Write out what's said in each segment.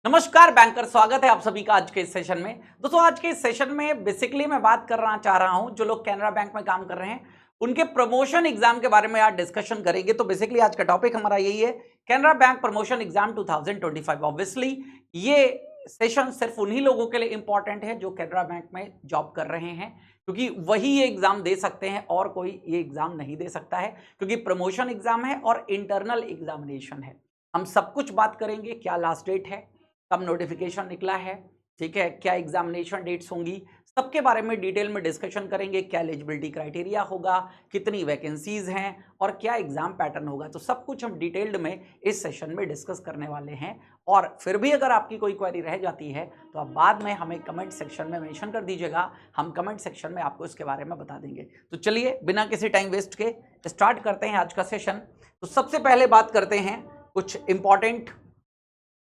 नमस्कार बैंकर, स्वागत है आप सभी का आज के इस सेशन में। दोस्तों आज के इस सेशन में बेसिकली मैं बात करना चाह रहा हूं जो लोग कैनरा बैंक में काम कर रहे हैं उनके प्रमोशन एग्जाम के बारे में आज डिस्कशन करेंगे। तो बेसिकली आज का टॉपिक हमारा यही है, Canara bank promotion exam 2025। Obviously ये सेशन सिर्फ उन्हीं लोगों के लिए इंपॉर्टेंट है जो कैनरा बैंक में जॉब कर रहे हैं, क्योंकि वही ये एग्जाम दे सकते हैं और कोई ये एग्जाम नहीं दे सकता है, क्योंकि प्रमोशन एग्जाम है और इंटरनल एग्जामिनेशन है। हम सब कुछ बात करेंगे, क्या लास्ट डेट है, कब नोटिफिकेशन निकला है, ठीक है, क्या एग्जामिनेशन डेट्स होंगी, सबके बारे में डिटेल में डिस्कशन करेंगे। क्या एलिजिबिलिटी क्राइटेरिया होगा, कितनी वैकेंसीज हैं और क्या एग्जाम पैटर्न होगा, तो सब कुछ हम डिटेल्ड में इस सेशन में डिस्कस करने वाले हैं। और फिर भी अगर आपकी कोई क्वेरी रह जाती है तो आप बाद में हमें कमेंट सेक्शन में मेंशन कर दीजिएगा, हम कमेंट सेक्शन में आपको इसके बारे में बता देंगे। तो चलिए बिना किसी टाइम वेस्ट के स्टार्ट करते हैं आज का सेशन। तो सबसे पहले बात करते हैं कुछ इंपॉर्टेंट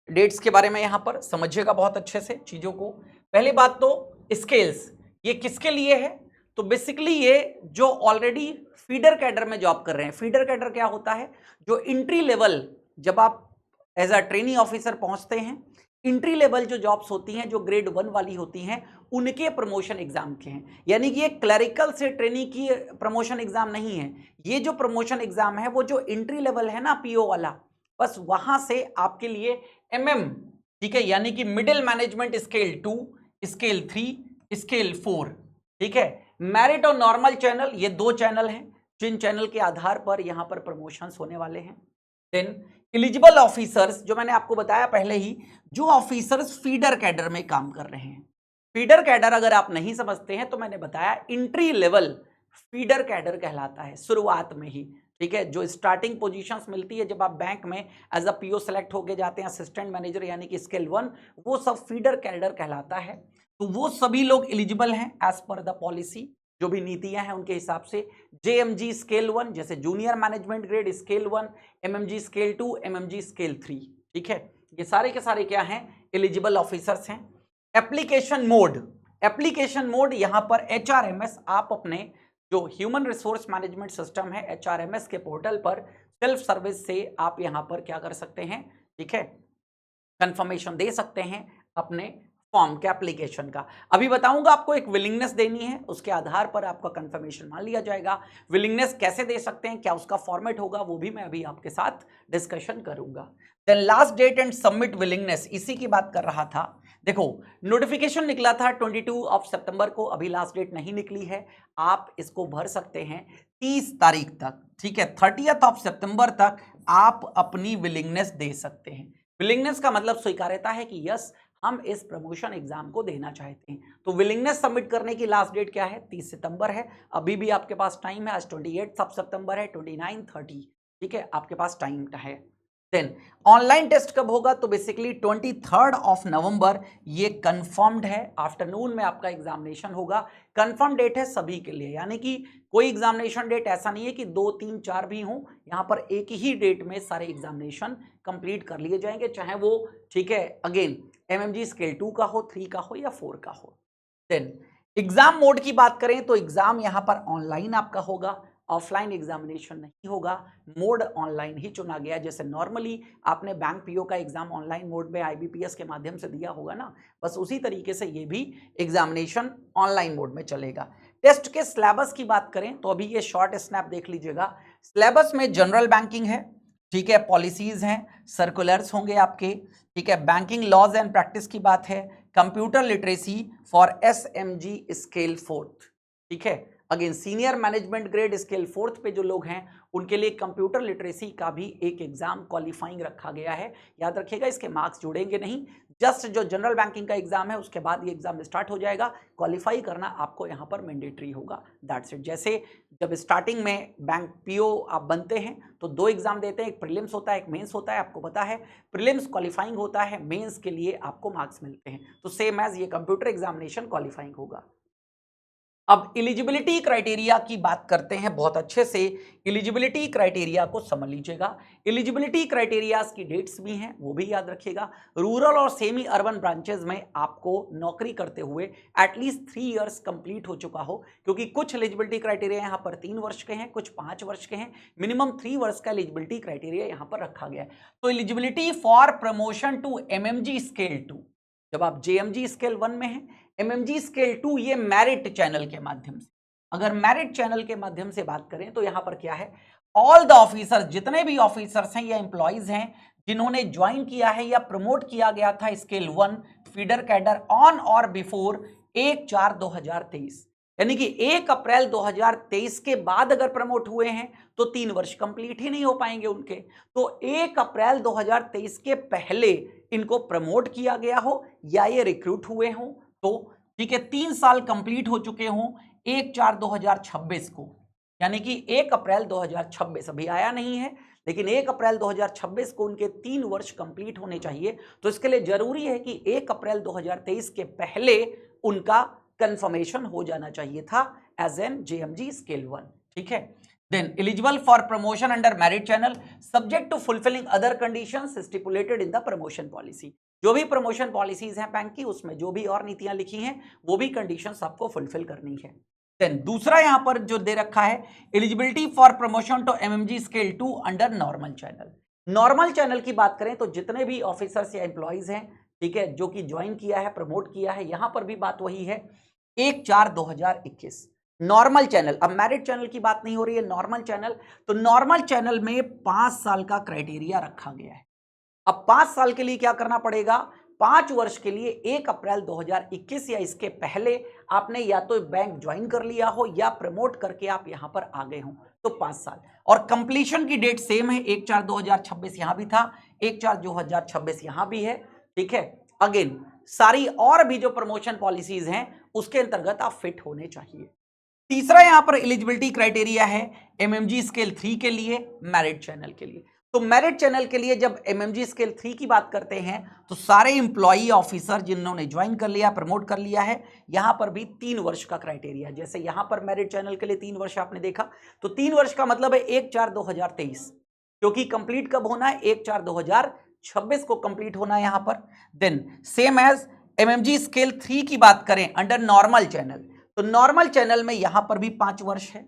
डेट्स के बारे में। यहां पर समझिएगा बहुत अच्छे से चीजों को। पहली बात तो स्केल्स, ये किसके लिए है? तो बेसिकली ये जो ऑलरेडी फीडर कैडर में जॉब कर रहे हैं। फीडर कैडर क्या होता है? जो एंट्री लेवल, जब आप एज अ ट्रेनिंग ऑफिसर पहुंचते हैं, एंट्री लेवल जो जॉब्स होती हैं, जो ग्रेड 1 वाली होती हैं, उनके प्रमोशन एग्जाम के हैं। यानी कि ये क्लरिकल से ट्रेनिंग की प्रमोशन एग्जाम नहीं है। ये जो प्रमोशन एग्जाम है वो जो एंट्री लेवल है ना, पीओ वाला, बस वहां से आपके लिए MM, ठीक है, यानी कि middle management scale 2, scale 3, scale 4, ठीक है। मेरिट और नॉर्मल चैनल, ये दो चैनल हैं जिन चैनल के आधार पर यहां पर प्रमोशंस होने वाले हैं। देन एलिजिबल ऑफिसर्स, जो मैंने आपको बताया पहले ही, जो ऑफिसर्स फीडर कैडर में काम कर रहे हैं। फीडर कैडर अगर आप नहीं समझते हैं तो मैंने बताया एंट्री लेवल फीडर कैडर कहलाता है शुरुआत में ही, ठीक है। जो स्टार्टिंग पोजीशंस मिलती है जब आप बैंक में एज अ पीओ सेलेक्ट होके जाते हैं, असिस्टेंट मैनेजर यानी कि स्केल 1, वो सब फीडर कैडर कहलाता है। तो वो सभी लोग एलिजिबल हैं एज पर द पॉलिसी, जो भी नीतियां हैं उनके हिसाब से। JMG स्केल 1 जैसे junior management grade scale 1, MMG scale 2, MMG scale 3, ठीक है। ये सारे के सारे क्या हैं? एलिजिबल ऑफिसर्स हैं। एप्लीकेशन मोड, एप्लीकेशन मोड यहां पर HRMS, आप अपने जो ह्यूमन रिसोर्स मैनेजमेंट सिस्टम है HRMS के पोर्टल पर सेल्फ सर्विस से आप यहां पर क्या कर सकते हैं, ठीक है, कंफर्मेशन दे सकते हैं अपने फॉर्म के एप्लीकेशन का। अभी बताऊंगा आपको, एक विलिंगनेस देनी है, उसके आधार पर आपका कंफर्मेशन मान लिया जाएगा। विलिंगनेस कैसे दे सकते हैं, क्या उसका फॉर्मेट होगा, वो भी मैं अभी आपके साथ डिस्कशन करूंगा। Then last date and submit willingness, इसी की बात कर रहा था। देखो, नोटिफिकेशन निकला था 22 सितंबर को, अभी लास्ट डेट नहीं निकली है। आप इसको भर सकते हैं 30 तारीख तक, ठीक है। 30 सितंबर तक आप अपनी विलिंगनेस दे सकते हैं। विलिंगनेस का मतलब स्वीकार्यता है कि यस, हम इस प्रमोशन एग्जाम को देना चाहते हैं। तो विलिंगनेस सबमिट करने की लास्ट डेट क्या है? 30 सितंबर है। अभी भी आपके पास टाइम है, आज 28 सितंबर है, 29, 30, ठीक है, आपके पास टाइम है। देन ऑनलाइन टेस्ट कब होगा? तो बेसिकली 23 नवंबर, ये कंफर्म्ड है। आफ्टरनून में आपका एग्जामिनेशन होगा, कंफर्म डेट है सभी के लिए। यानी कि कोई एग्जामिनेशन डेट ऐसा नहीं है कि 2, 3, 4 भी हों, यहां पर एक ही डेट में सारे एग्जामिनेशन कंप्लीट कर लिए जाएंगे, चाहे वो, ठीक है, अगेन MMG स्केल 2 का हो, 3 का हो या 4 का हो। देन एग्जाम मोड की बात करें तो एग्जाम यहां पर ऑनलाइन आपका होगा, ऑफलाइन एग्जामिनेशन नहीं होगा। मोड ऑनलाइन ही चुना गया। जैसे नॉर्मली आपने बैंक पीओ का एग्जाम ऑनलाइन मोड में IBPS के माध्यम से दिया होगा ना, बस उसी तरीके से ये भी एग्जामिनेशन ऑनलाइन मोड में चलेगा। टेस्ट के सिलेबस की बात करें तो अभी ये शॉर्ट स्नैप देख लीजिएगा। सिलेबस में जनरल बैंकिंग है, ठीक है, पॉलिसीज हैं, सर्कुलर्स होंगे आपके, ठीक है, बैंकिंग लॉज एंड प्रैक्टिस की बात है, computer literacy for SMG scale 4th, ठीक है। Again senior management grade scale 4th पे जो लोग हैं उनके लिए कंप्यूटर लिटरेसी का भी एक एग्जाम क्वालिफाइंग रखा गया है। याद रखिएगा, इसके मार्क्स जुड़ेंगे नहीं, जस्ट जो जनरल बैंकिंग का एग्जाम है उसके बाद ये एग्जाम स्टार्ट हो जाएगा। क्वालिफाई करना आपको यहाँ पर मैंडेटरी होगा, दैट्स इट। जैसे जब स्टार्टिंग में बैंक पीओ आप बनते हैं तो 2 एग्जाम देते हैं, एक प्रीलिम्स होता है, एक मेंस होता है, आपको पता है। प्रीलिम्स क्वालिफाइंग होता है, मेंस के लिए आपको मार्क्स मिलते हैं। तो सेम एज ये कंप्यूटर एग्जामिनेशन क्वालिफाइंग होगा। अब एलिजिबिलिटी क्राइटेरिया की बात करते हैं बहुत अच्छे से। एलिजिबिलिटी क्राइटेरिया को समझ लीजिएगा। एलिजिबिलिटी क्राइटेरियाज की डेट्स भी हैं, वो भी याद रखिएगा। रूरल और सेमी अर्बन ब्रांचेस में आपको नौकरी करते हुए एटलीस्ट 3 इयर्स कंप्लीट हो चुका हो, क्योंकि कुछ एलिजिबिलिटी क्राइटेरिया यहाँ पर 3 वर्ष के हैं, कुछ 5 वर्ष के हैं। मिनिमम 3 वर्ष का एलिजिबिलिटी क्राइटेरिया यहाँ पर रखा गया है। तो eligibility for promotion to MMG scale 2, जब आप JMG स्केल 1 में हैं, MMG स्केल 2 ये मेरिट चैनल के माध्यम से। अगर मेरिट चैनल के माध्यम से बात करें तो यहां पर क्या है, ऑल द ऑफिसर्स, जितने भी ऑफिसर्स हैं या एम्प्लॉइज हैं जिन्होंने ज्वाइन किया है या प्रमोट किया गया था स्केल 1 फीडर कैडर ऑन और बिफोर 1/4/2023, यानी कि 1 अप्रैल 2023 के बाद अगर प्रमोट हुए हैं तो 3 वर्ष कंप्लीट ही नहीं हो पाएंगे उनके। तो 1 अप्रैल 2023 के पहले इनको प्रमोट किया गया हो या ये रिक्रूट हुए हों तो ठीक है, 3 साल कंप्लीट हो चुके हों 1/4/2026 को, यानी कि 1 अप्रैल 2026 अभी आया नहीं है, लेकिन 1 अप्रैल 2026 को उनके 3 वर्ष कंप्लीट होने चाहिए। तो इसके लिए जरूरी है कि 1 अप्रैल 2023 के पहले उनका कंफर्मेशन हो जाना चाहिए था एज एन JMG स्केल 1। ठीक है, then eligible for promotion under merit channel subject to fulfilling other conditions stipulated in the promotion policy. जो भी प्रमोशन पॉलिसीज हैं बैंक की, उसमें जो भी और नीतियां लिखी हैं वो भी कंडीशंस आपको फुलफिल करनी है। देन दूसरा यहां पर जो दे रखा है, eligibility for promotion to MMG scale 2 under normal channel. Normal channel की बात करें तो जितने भी ऑफिसर्स या एम्प्लॉइज हैं, ठीक है, जो कि ज्वाइन किया है, प्रमोट किया है, यहां पर भी बात वही है 1/4/2021 नॉर्मल चैनल। अब मैरिट चैनल की बात नहीं हो रही है, नॉर्मल चैनल। तो नॉर्मल चैनल में 5 साल का क्राइटेरिया रखा गया है। अब 5 साल के लिए क्या करना पड़ेगा, 5 वर्ष के लिए 1 अप्रैल 2021 या इसके पहले आपने या तो बैंक ज्वाइन कर लिया हो या प्रमोट करके आप यहां पर आ गए हो, तो 5 साल। और कंप्लीशन की डेट सेम है, 1/4/2026 यहां भी था, 1/4/2026 यहां भी है। ठीक है, अगेन सारी और भी जो प्रमोशन पॉलिसीज हैं उसके अंतर्गत आप फिट होने चाहिए। तीसरा यहां पर एलिजिबिलिटी क्राइटेरिया है MMG स्केल 3 के लिए, मेरिट चैनल के लिए। तो मेरिट चैनल के लिए जब MMG स्केल 3 की बात करते हैं तो सारे इंप्लॉई ऑफिसर जिन्होंने ज्वाइन कर लिया, प्रमोट कर लिया है, यहां पर भी 3 वर्ष का क्राइटेरिया। जैसे यहां पर मेरिट चैनल के लिए 3 वर्ष आपने देखा, तो 3 वर्ष का मतलब है 1/4/2023, क्योंकि कंप्लीट कब होना है, 1/4/2026 को कंप्लीट होना है यहां पर। Then same as MMG scale 3 की बात करें अंडर नॉर्मल चैनल, तो नॉर्मल चैनल में यहां पर भी 5 वर्ष है,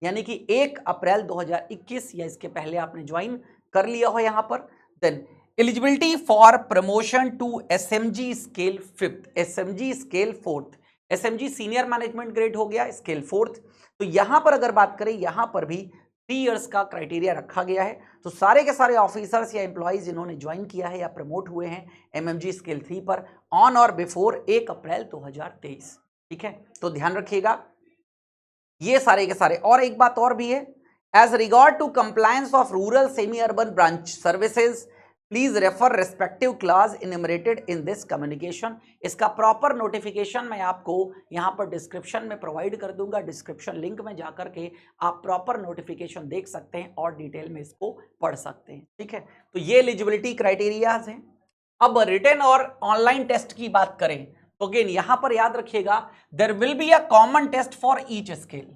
यानी कि 1 अप्रैल 2021 या इसके पहले आपने ज्वाइन कर लिया हो यहां पर। Then eligibility for promotion to SMG scale 5th, SMG scale 4th, SMG senior management grade हो गया, स्केल 4th। तो यहां पर अगर बात करें, यहां पर भी 3 इयर्स का क्राइटेरिया रखा गया है। तो सारे के सारे ऑफिसर्स या एम्प्लॉइज जिन्होंने ज्वाइन किया है या प्रमोट हुए हैं MMG स्केल 3 पर ऑन और बिफोर 1 अप्रैल 2023। ठीक है, तो ध्यान रखिएगा ये सारे के सारे। और एक बात और भी है, as regard to compliance of rural semi urban branch services please refer respective class enumerated in this communication. इसका प्रॉपर नोटिफिकेशन मैं आपको यहां पर डिस्क्रिप्शन में प्रोवाइड कर दूंगा, डिस्क्रिप्शन लिंक में जाकर के आप प्रॉपर नोटिफिकेशन देख सकते हैं और डिटेल में इसको पढ़ सकते हैं। ठीक है, तो ये एलिजिबिलिटी क्राइटेरियाज हैं। अब रिटन और ऑनलाइन टेस्ट की बात करें तो अगेन यहां पर याद रखिएगा, there will be a common test for each scale.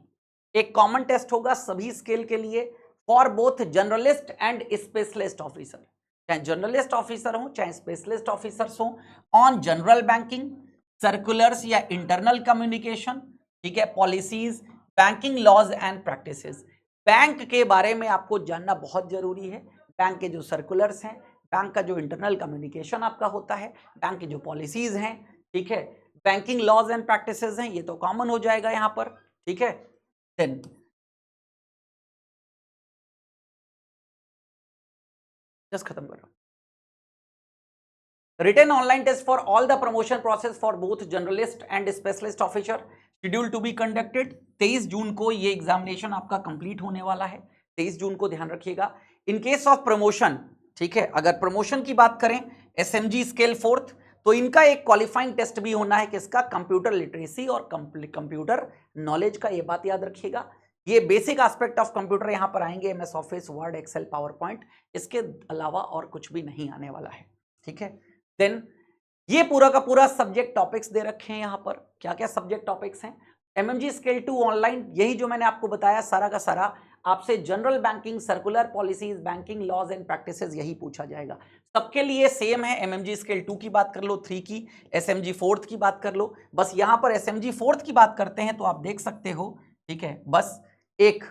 एक कॉमन टेस्ट होगा सभी स्केल के लिए for both journalist and specialist officer, चाहे जर्नलिस्ट ऑफिसर हो चाहे स्पेशलिस्ट ऑफिसर्स हो, ऑन जनरल बैंकिंग, सर्कुलर्स या इंटरनल कम्युनिकेशन, ठीक है, policies, banking laws and practices. Bank के बारे में आपको जानना बहुत जरूरी है, बैंक के जो सर्कुलर्स हैं, बैंक का जो इंटरनल कम्युनिकेशन आपका होता है, बैंक की जो पॉलिसीज हैं, ठीक है, बैंकिंग लॉज एंड प्रैक्टिसेस हैं, ये तो कॉमन हो जाएगा यहां पर। ठीक है, देन जस्ट खत्म कर रहा हूं। Written online test for all the promotion process for both journalist and specialist officer schedule to be conducted. 23 जून को ये एग्जामिनेशन आपका कंप्लीट होने वाला है, 23 जून को ध्यान रखिएगा। इन केस ऑफ प्रमोशन, ठीक है, अगर प्रमोशन की बात करें SMG स्केल 4th, तो इनका एक क्वालिफाइंग टेस्ट भी होना है, किसका, कंप्यूटर लिटरेसी और कंप्यूटर नॉलेज का, ये बात याद रखिएगा। ये बेसिक एस्पेक्ट ऑफ कंप्यूटर यहां पर आएंगे, MS office, word, excel, power point, इसके अलावा और कुछ भी नहीं आने वाला है। ठीक है, देन ये पूरा का पूरा सब्जेक्ट टॉपिक्स दे रखे हैं यहां पर। क्या क्या सब्जेक्ट टॉपिक्स हैं, MMG स्केल 2 ऑनलाइन, यही जो मैंने आपको बताया सारा का सारा आपसे general banking, circular policies, banking laws and practices यही पूछा जाएगा। सबके लिए सेम है। MMG स्केल 2 की बात कर लो, 3 की, SMG 4th की बात कर लो। बस यहां पर SMG 4th की बात करते हैं तो आप देख सकते हो, ठीक है, बस एक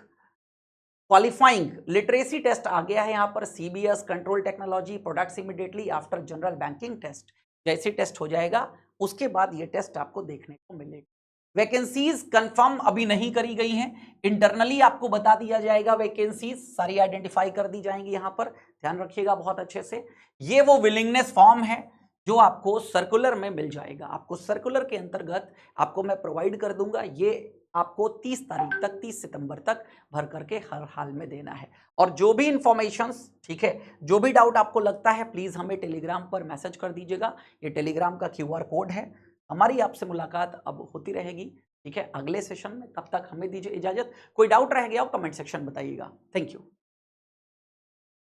क्वालिफाइंग लिटरेसी टेस्ट आ गया है यहाँ पर, CBS control technology products immediately after general banking test. जैसे टेस्ट हो जाएगा उसके बाद ये टेस्ट आपको देखने को मिलेगा। वैकेंसीज कंफर्म अभी नहीं करी गई हैं, इंटरनली आपको बता दिया जाएगा, वैकेंसीज सारी आइडेंटिफाई कर दी जाएंगी। यहाँ पर ध्यान रखिएगा बहुत अच्छे से। ये वो विलिंगनेस फॉर्म है जो आपको सर्कुलर में मिल जाएगा। आपको सर्कुलर के अंतर्गत आपको मैं प्रोवाइड कर दूंगा। ये आपको 30 तारीख तक, 30 सितंबर तक भर करके हर हाल में देना है। और जो भी इंफॉर्मेशंस, ठीक है, जो भी डाउट आपको लगता है प्लीज हमें टेलीग्राम पर मैसेज कर दीजिएगा। ये टेलीग्राम का QR कोड है। हमारी आपसे मुलाकात अब होती रहेगी, ठीक है, अगले सेशन में। तब तक हमें दीजिए इजाजत। कोई डाउट रह गया हो कमेंट सेक्शन बताइएगा। Thank you.